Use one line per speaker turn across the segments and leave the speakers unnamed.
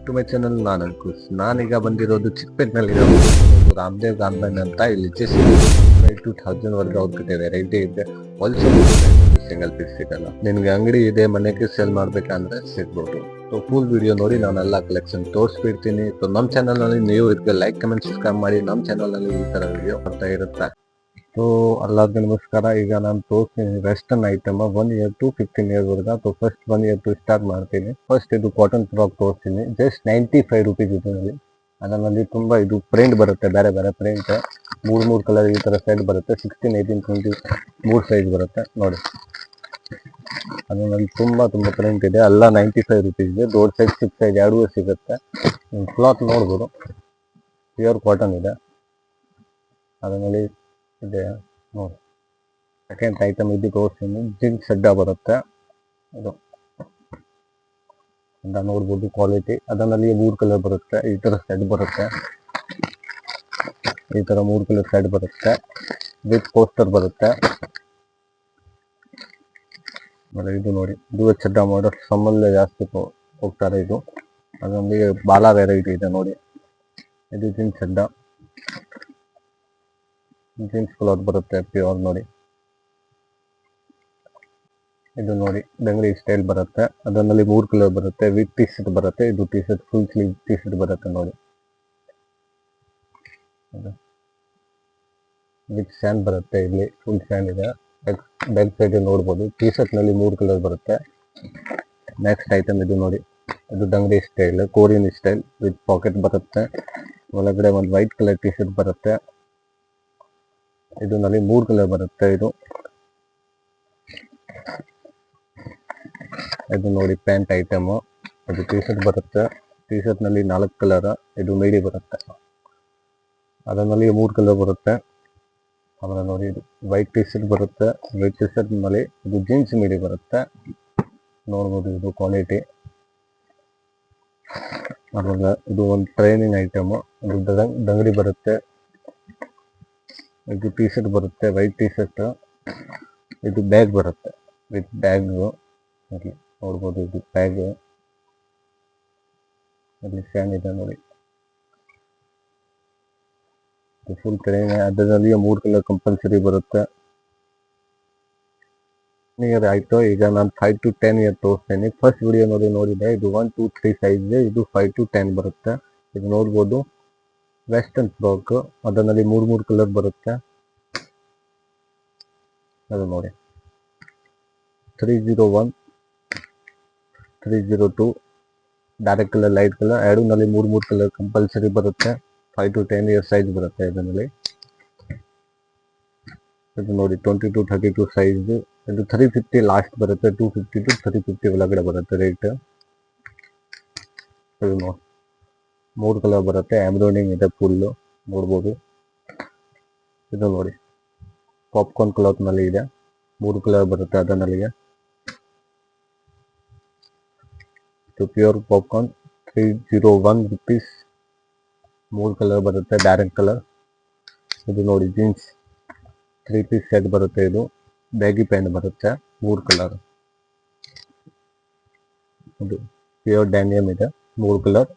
To my channel. ನಾನು ಅಂಕುಶ್. ನಾನೀಗ ಬಂದಿರೋದು ಚಿಕ್ಕಪೇಟೆನಲ್ಲಿ ರಾಮದೇವ್ ಗಾರ್ಮೆಂಟ್ ಅಂತ. ಇಲ್ಲಿ ಜಸ್ಟ್ 2000 ವರ್ಗ ಅವ್ರಿಗೆ ವೆರೈಟಿ ಇದೆ. ಸಿಂಗಲ್ ಪೀಸ್ ಸಿಗಲ್ಲ. ನಿನ್ಗೆ ಅಂಗಡಿ ಇದೆ, ಮನೆಗೆ ಸೇಲ್ ಮಾಡ್ಬೇಕಂದ್ರೆ ಸಿಗ್ಬೋದು. ಸೊ ಫುಲ್ ವಿಡಿಯೋ ನೋಡಿ ನಾನೆಲ್ಲ ಕಲೆಕ್ಷನ್ ತೋರಿಸ್ಬಿಡ್ತೀನಿ. ಸೊ ನಮ್ಮ ಚಾನಲ್ ನಲ್ಲಿ ನೀವು ಇದಕ್ಕೆ ಲೈಕ್ ಕಮೆಂಟ್ ಸಬ್ಸ್ಕ್ರೈಬ್ ಮಾಡಿ. ನಮ್ಮ ಚಾನಲ್ ನಲ್ಲಿ ಈ ತರ ವಿಡಿಯೋ ಬರ್ತಾ ಇರುತ್ತೆ. ಸೊ ಎಲ್ಲರಿಗೂ ನಮಸ್ಕಾರ. ಈಗ ನಾನು ತೋರಿಸ್ತೀನಿ western item 1 year to 15 years ವರ್ಗ. So first 1 year to start ಮಾಡ್ತೀನಿ. ಫಸ್ಟ್ ಇದು ಕಾಟನ್ ಫ್ರಾಕ್ ತೋರಿಸ್ತೀನಿ. ಜಸ್ಟ್ 95 rupees ಇದರಲ್ಲಿ. ಅದರಲ್ಲಿ ತುಂಬಾ ಇದು ಪ್ರಿಂಟ್ ಬರುತ್ತೆ, ಬೇರೆ ಬೇರೆ ಪ್ರಿಂಟ್, ಮೂರ್ ಕಲರ್ ಈ ತರ ಸೈಡ್ ಬರುತ್ತೆ. 16, 18, 20 3 ಸೈಜ್ ಬರುತ್ತೆ ನೋಡಿ. ಅದರಲ್ಲಿ ತುಂಬಾ ಪ್ರಿಂಟ್ ಇದೆ. ಎಲ್ಲ 95 rupees ಇದೆ. ದೊಡ್ಡ ಸೈಜ್ ಚಿಕ್ಕ ಸೈಜ್ ಎರಡೂ ಸಿಗುತ್ತೆ. ಕ್ಲಾತ್ ನೋಡ್ಬೋದು, ಪ್ಯೂರ್ ಕಾಟನ್ ಇದೆ. ಅದರಲ್ಲಿ ಇದೆ ನೋಡಿ. ಸೆಕೆಂಡ್ ಐಟಮ್ ಇದು ತೋರಿಸ್ತೀನಿ. ಜೀನ್ಸ್ ಸಡ್ಡ ಬರುತ್ತೆ. ಇದು ನೋಡ್ಬೋದು ಕ್ವಾಲಿಟಿ. ಅದರಲ್ಲಿ 3 ಕಲರ್ ಬರುತ್ತೆ. ಈ ತರ ಸೆಡ್ ಬರುತ್ತೆ. ಈ ತರ 3 ಕಲರ್ ಸೆಡ್ ಬರುತ್ತೆ. ವಿತ್ ಪೋಸ್ಟರ್ ಬರುತ್ತೆ. ಇದು ನೋಡಿ, ಇದು ಚಡ್ಡ ಮಾಡೋ ಸಮ್ಮಲ್ಲೇ ಜಾಸ್ತಿ ಹೋಗ್ತಾರೆ ಇದು. ಅದರಲ್ಲಿ ಬಾಲ ವೆರೈಟಿ ಇದೆ ನೋಡಿ. ಇದು ಜೀನ್ಸ್ ಚಡ್ಡ, ಜೀನ್ಸ್ ಕ್ಲಾತ್ ಬರುತ್ತೆ ಪ್ಯೂರ್ ನೋಡಿ. ಇದು ನೋಡಿ ಬಂಗಡಿ ಸ್ಟೈಲ್ ಬರುತ್ತೆ. ಅದರಲ್ಲಿ 3 ಕಲರ್ ಬರುತ್ತೆ. ವಿತ್ ಟಿ ಶರ್ಟ್ ಬರುತ್ತೆ. ಇದು T shirt full sleeve T shirt ಬರುತ್ತೆ ನೋಡಿ. ವಿತ್ ಸ್ಯಾನ್ ಬರುತ್ತೆ. ಇಲ್ಲಿ ಫುಲ್ ಸ್ಯಾನ್ ಇದೆ. ಬ್ಯಾಕ್ ಸೈಡ್ ನೋಡ್ಬೋದು. ಟಿ ಶರ್ಟ್ ನಲ್ಲಿ 3 ಕಲರ್ ಬರುತ್ತೆ. ನೆಕ್ಸ್ಟ್ ಐಟಮ್ ಇದು ನೋಡಿ. ಇದು dungaree style, Korean style with pocket ಬರುತ್ತೆ. ಒಳಗಡೆ ಒಂದು ವೈಟ್ ಕಲರ್ ಟಿ ಶರ್ಟ್ ಬರುತ್ತೆ. ಇದು ನಲ್ಲಿ 3 ಕಲರ್ ಬರುತ್ತೆ. ಇದು ನೋಡಿ ಪ್ಯಾಂಟ್ ಐಟಮ್. ಇದು ಟಿ ಶರ್ಟ್ ಬರುತ್ತೆ. ಟಿ ಶರ್ಟ್ ನಲ್ಲಿ 4 ಕಲರ್. ಇದು ಮೀಡಿ ಬರುತ್ತೆ. ಅದರಲ್ಲಿ 3 ಕಲರ್ ಬರುತ್ತೆ. ಆಮೇಲೆ ನೋಡಿ ಇದು ವೈಟ್ ಟಿ ಶರ್ಟ್ ಬರುತ್ತೆ. ವೈಟ್ ಟಿ ಶರ್ಟ್ ನಲ್ಲಿ ಇದು ಜೀನ್ಸ್ ಮೀಡಿ ಬರುತ್ತೆ. ನೋಡ್ಬೋದು ಇದು ಕ್ವಾಲಿಟಿ. ಆಮೇಲೆ ಇದು ಒಂದು ಟ್ರೈನಿಂಗ್ ಐಟಮ್. ಇದು ಡಂಗರಿ ಬರುತ್ತೆ. ಇದು ಟಿ ಶರ್ಟ್ ಬರುತ್ತೆ, ವೈಟ್ ಟಿ ಶರ್ಟ್. ಇದು ಬ್ಯಾಗ್ ಬರುತ್ತೆ ವಿತ್ ಬ್ಯಾಗ್. ನೋಡ್ಬೋದು ಇದು ಬ್ಯಾಗ್. ಅಲ್ಲಿ ಫ್ಯಾನ್ ಇದೆ ನೋಡಿ. Full train. ಅದರಲ್ಲಿ 3 ಕಲರ್ ಕಂಪಲ್ಸರಿ ಬರುತ್ತೆ. ಇಯರ್ ಆಯ್ತು. ಈಗ ನಾನು 5 to 10 ಇಯರ್ ತೋರಿಸ್ತೇನೆ. ಫಸ್ಟ್ ವಿಡಿಯೋ ನೋಡಿದೆ. ಇದು 1, 2, 3 ಸೈಜ್. ಇದು 5 to 10 ಬರುತ್ತೆ. ಇದು ನೋಡ್ಬೋದು ವೆಸ್ಟರ್ನ್ ಫ್ರಾಕ್. ಅದರಲ್ಲಿ 3 ಕಲರ್ ಬರುತ್ತೆ. ಅದು ನೋಡಿ 301, 302 ಡೈರೆಕ್ಟ್ ಕಲರ್, ಲೈಟ್ ಕಲರ್. ಎರಡೂನಲ್ಲಿ 3 ಕಲರ್ ಕಂಪಲ್ಸರಿ ಬರುತ್ತೆ. 5 to 10 ಇಯರ್ ಸೈಜ್ ಬರುತ್ತೆ ಇದರಲ್ಲಿ. ಇದು ನೋಡಿ 20 to 32 ಸೈಜ್. ಇದು 350 ಲಾಸ್ಟ್ ಬರುತ್ತೆ. 250 to 350 ಒಳಗಡೆ ಬರುತ್ತೆ ರೇಟ್. ಇದು ನೋಡಿ 3 ಕಲರ್ ಬರುತ್ತೆ. ಎಂಬ್ರಾಯ್ಡಿಂಗ್ ಇದೆ ಫುಲ್ ನೋಡ್ಬೋದು. ಇದು ನೋಡಿ ಪಾಪ್ಕಾರ್ನ್ ಕ್ಲಾತ್ ನಲ್ಲಿ ಇದೆ. 3 ಕಲರ್ ಬರುತ್ತೆ. ಅದರಲ್ಲಿಗೆ ಪ್ಯೂರ್ ಪಾಪ್ಕಾರ್ನ್ 301 rupees. 3 ಕಲರ್ ಬರುತ್ತೆ ಡೈರೆಕ್ಟ್ ಕಲರ್. ಇದು ನೋಡಿ ಜೀನ್ಸ್ 3 ಪೀಸ್ ಸೆಟ್ ಬರುತ್ತೆ. ಇದು ಬ್ಯಾಗಿ ಪ್ಯಾಂಟ್ ಬರುತ್ತೆ. 3 ಕಲರ್. ಇದು ಪ್ಯೂರ್ ಡ್ಯಾನಿಯಮ್ ಇದೆ. 3 ಕಲರ್.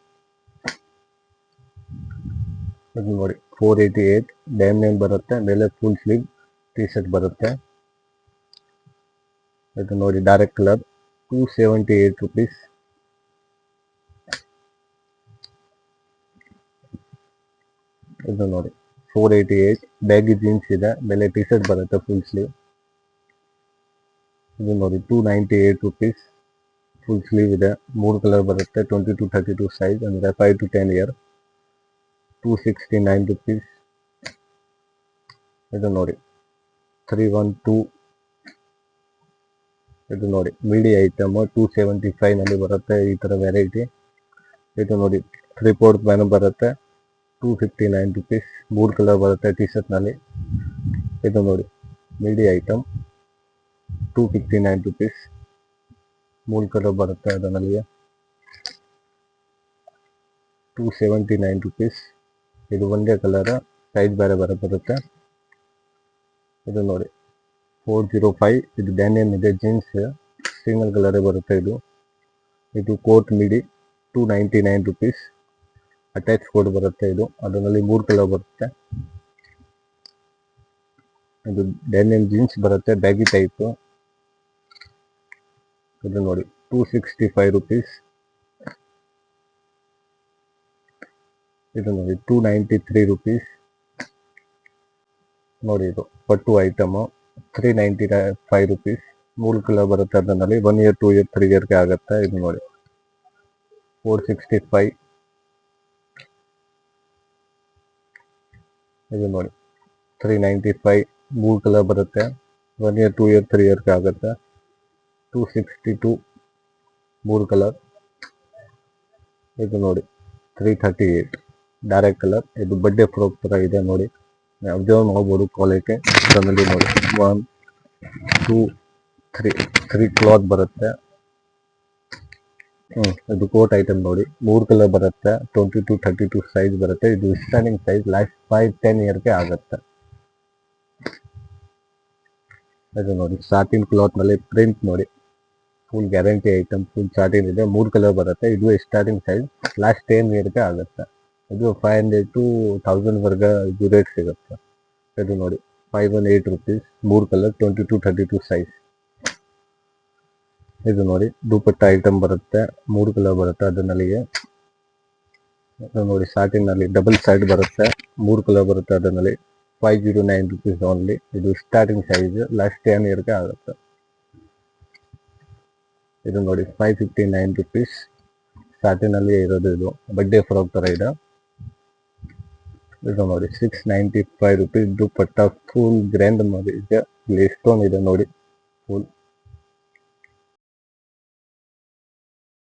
ಇದು ನೋಡಿ 488 ಡ್ಯಾನಿಯಮ್ ಬರುತ್ತೆ. ಮೇಲೆ ಫುಲ್ ಸ್ಲೀವ್ ಟಿ ಶರ್ಟ್ ಬರುತ್ತೆ. ಇದು ನೋಡಿ ಡೈರೆಕ್ಟ್ ಕಲರ್ 278 rupees. ಇದು ನೋಡಿ 488 ಬ್ಯಾಗಿ ಜೀನ್ಸ್ ಇದೆ. ಮೇಲೆ ಟಿ ಶರ್ಟ್ ಬರುತ್ತೆ ಫುಲ್ ಸ್ಲೀವ್. ಇದು ನೋಡಿ 298 rupees. ಫುಲ್ ಸ್ಲೀವ್ ಇದೆ. 3 ಕಲರ್ ಬರುತ್ತೆ. 20 to 32 ಸೈಜ್ ಅಂದರೆ 5 to 10 ಇಯರ್. 269 rupees. ಇದು ನೋಡಿ 312. ಇದು ನೋಡಿ ಮೀಡಿ ಐಟಮ್ 275 ನಲ್ಲಿ ಬರುತ್ತೆ. ಈ ತರ ವೆರೈಟಿ. ಇದು ನೋಡಿ 3/4 ಬ್ಯಾನರ್ ಬರುತ್ತೆ. 259 rupees. 3 ಕಲರ್ ಬರುತ್ತೆ ಟಿ ಶರ್ಟ್ ನಲ್ಲಿ. ಇದು ನೋಡಿ ಮೀಡಿ ಐಟಮ್ 259 rupees. 3 ಕಲರ್ ಬರುತ್ತೆ. ಅದರಲ್ಲಿ 279 rupees. ಇದು ಒಂದೇ ಕಲರ್, ಸೈಜ್ ಬೇರೆ ಬರುತ್ತೆ. ಇದು ನೋಡಿ 405. ಇದು ಡ್ಯಾನಿಯಮ್ ಇದೆ. ಜೀನ್ಸ್ ಸಿಂಗಲ್ ಕಲರ್ ಬರುತ್ತೆ. ಇದು ಕೋಟ್ ಮಿಡಿ 299 rupees. ಅಟ್ಯಾಚ್ ಕೋಡ್ ಬರುತ್ತೆ ಇದು. ಅದರಲ್ಲಿ 3 ಕಲರ್ ಬರುತ್ತೆ. ಇದು ಡೆನಿಮ್ ಜೀನ್ಸ್ ಬರುತ್ತೆ, ಬ್ಯಾಗಿ ಟೈಪ್. ಇದು ನೋಡಿ 265 rupees. ಇದು ನೋಡಿ 293 rupees. ನೋಡಿ ಇದು ಪಟ್ಟು ಐಟಮ್ 395 rupees. 3 ಕಲರ್ ಬರುತ್ತೆ ಅದರಲ್ಲಿ. 1 year 2 year 3 year ಆಗುತ್ತೆ. ಇದು ನೋಡಿ 465. ಇದು ನೋಡಿ 395. 3 ಕಲರ್ ಬರುತ್ತೆ. 1 year 2 year 3 year ಆಗುತ್ತೆ. 262. 3 ಕಲರ್. ಇದು ನೋಡಿ 338 ಡೈರೆಕ್ಟ್ ಕಲರ್. ಇದು ಬಡ್ಡೆ ಫ್ರಾಕ್ ತರ ಇದೆ ನೋಡಿ, ಅಬ್ಸರ್ವ್ ಮಾಡ್ಬೋದು ಕ್ವಾಲಿಟಿ. ಅದರಲ್ಲಿ ನೋಡಿ 1 2 3 ಕ್ಲಾತ್ ಬರುತ್ತೆ. ಇದು ಕೋಟ್ ಐಟಮ್ ನೋಡಿ, 3 ಕಲರ್ ಬರುತ್ತೆ. 22 32 ಸೈಜ್ ಬರುತ್ತೆ. ಇದು ಸ್ಟಾರ್ಟಿಂಗ್ ಸೈಜ್, ಲಾಸ್ಟ್ 5-10 year ಆಗುತ್ತೆ. ಇದು ನೋಡಿ ಸಾಟಿನ್ ಕ್ಲಾತ್ ನಲ್ಲಿ ಪ್ರಿಂಟ್ ನೋಡಿ, full guarantee item, full satin ಇದೆ. 3 ಕಲರ್ ಬರುತ್ತೆ. ಇದು ಸ್ಟಾರ್ಟಿಂಗ್ ಸೈಜ್, ಲಾಸ್ಟ್ 10 year ಆಗುತ್ತೆ. ಇದು 500 to 1000 ವರ್ಗ ಇದು ರೇಟ್ ಸಿಗುತ್ತೆ. ಇದು ನೋಡಿ 518 rupees. 3 colour, 22 32 size. ಇದು ನೋಡಿ ದುಪಟ್ಟ ಐಟಮ್ ಬರುತ್ತೆ. 3 ಕಲರ್ ಬರುತ್ತೆ ಅದನ್ನಲ್ಲಿಗೆ. ಇದು ನೋಡಿ ಸಾಟಿನ್ ನಲ್ಲಿ ಡಬಲ್ ಸೈಡ್ ಬರುತ್ತೆ. 3 ಕಲರ್ ಬರುತ್ತೆ ಅದನ್ನಲ್ಲಿ. 509 rupees ಓನ್ಲಿ. ಇದು ಸ್ಟಾರ್ಟಿಂಗ್ ಸೈಜ್, ಲಾಸ್ಟ್ 10 year ಆಗುತ್ತೆ. ಇದು ನೋಡಿ 559 rupees. ಸಾಟಿನ್ ಅಲ್ಲಿ ಇರೋದು, ಇದು ಬಡ್ಡೆ ಫ್ರಾಕ್ ತರ ಇದೆ. ಇದು ನೋಡಿ 695 rupees. ದುಪಟ್ಟ ಫುಲ್ ಗ್ರ್ಯಾಂಡ್ ಮಾಡಿ ಇದೆ. ಇಲ್ಲಿ ಸ್ಟೋನ್ ಇದೆ ನೋಡಿ ಫುಲ್.